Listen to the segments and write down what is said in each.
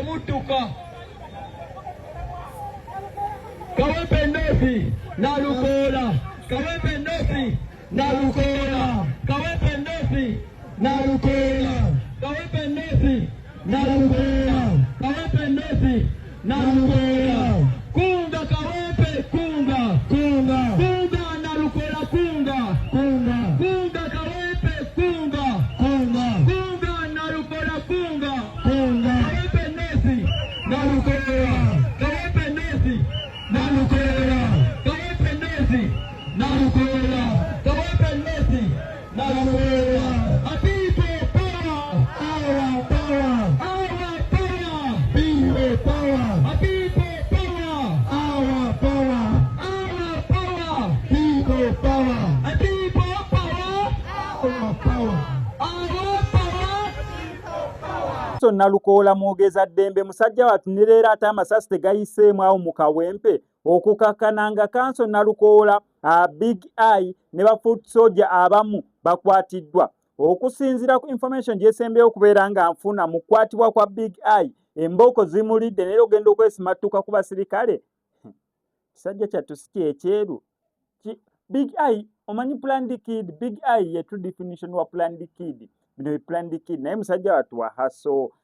temutuka Kawempe North na Lukola Kawempe North na Lukola Kawempe North na Lukola Kawempe North na Lukola Kawempe North na Lukola kunga Kawempe kunga kunga kunga na Lukola kunga kunga kunga Kawempe kunga kunga kunga na Lukola kunga kunga Kawempe North na Lukola Kawempe North na Lukola Kawempe North na Lukola Kawempe North na Lukola People power our power people power people power our power people power people power our power So Nalukola mwogeza Ddembe musajja watunirera ate amasasi tegayiseemu awo mu Kawempe okukakkananga Kanso Nalukola Big Eye ne bafuut soja abamu bakwatiddwa okusinziira ku information gyesembeyo okubeera nga nfuna mu kukwatibwa kwa Big Eye embooko zimulidde naye ogenda okwesimattuka ku basirikale kisajja kyattu si kyekyeru Big Eye omanyi planned kid Big Eye ye true definition wa planned kid bino planned kid naye musajja watu wa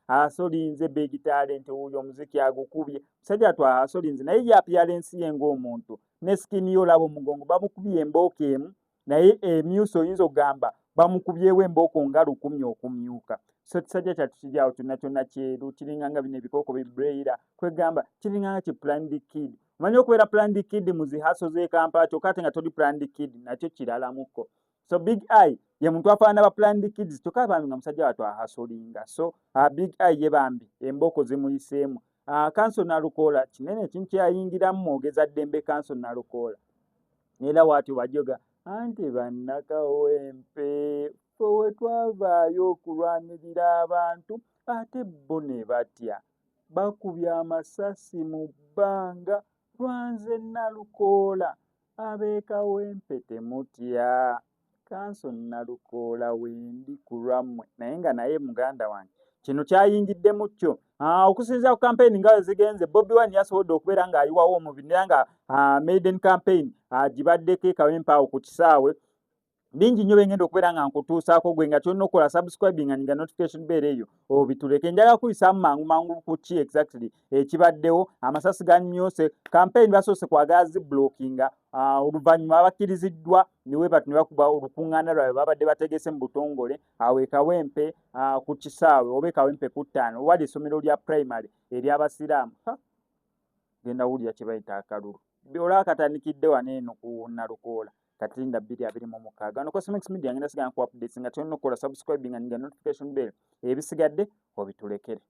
hasolinze big talent uyo omuziki agukubye musajja watu wa hasolinze naye ya appearance ye ng'omuntu ne skin yo labo mugongo bamukubye embooka emu naye emyuso oyinza ogamba bamukubyewo embooko nga 10 okumyuka so kisajja kyattu kiryawo kyonna kyeru kiringanga bino ebikooko bibreira kwegamba kiringanga ki planned kid omanyi okubeera planned kid mu zihaso z'e Kampala kyokka ate nga toli planned kid nakyo kiralamuko so Big Eye ye muntu afaanana ba planned kids kyokka bambi nga musajja watu ahasolinga so Big Eye ye bambi embooko zimuyiseemu Kanso Nalukola kinene ekintu kyayingiramu mwogeza Ddembe Kanso Nalukola era waatyo bajoga anti bannakawempe we twavaayo okulwanirira abantu ate bo ne batya bakubya amasasi mu bbanga lwanze Nalukola ab'e Kawempe temutya Kanso Nalukola wendi ku lwammwe naye nga naye muganda wange kino kyayingiddemu kyo okusinziira ku campaign nga zigenze Bobi Wine yasobodde okubeera ng'ayiwawo omubiri naye nga maiden campaign gibaddeko e Kawempe awo ku kisaawe bingi nnyo bengenda okubeera nga nkutuusaako gwe nga kyonna okola subscribing nga notification bell eyo obituleke njagala kuyisaamu mangu ku ki exactly ekibaddewo amasasi ganyose campaign basoose kwagala ziblockinga oluvannyuma babakkiriziddwa niwe bati ne bakuba olukuŋŋaana lwabwe babadde bategese mu butongole awo e Kawempe ku kisaawe oba e Kawempe ku ttaano wali essomero lya primary ery'abasiraamu genda wulira kye bayita akalulu olaba katandikidde wano eno ku Nalukola Katinda 226 gano Cosmix Media ngenda sigana ku updates nga kyonna okola subscribing nga notification bell ebisigadde obitulekere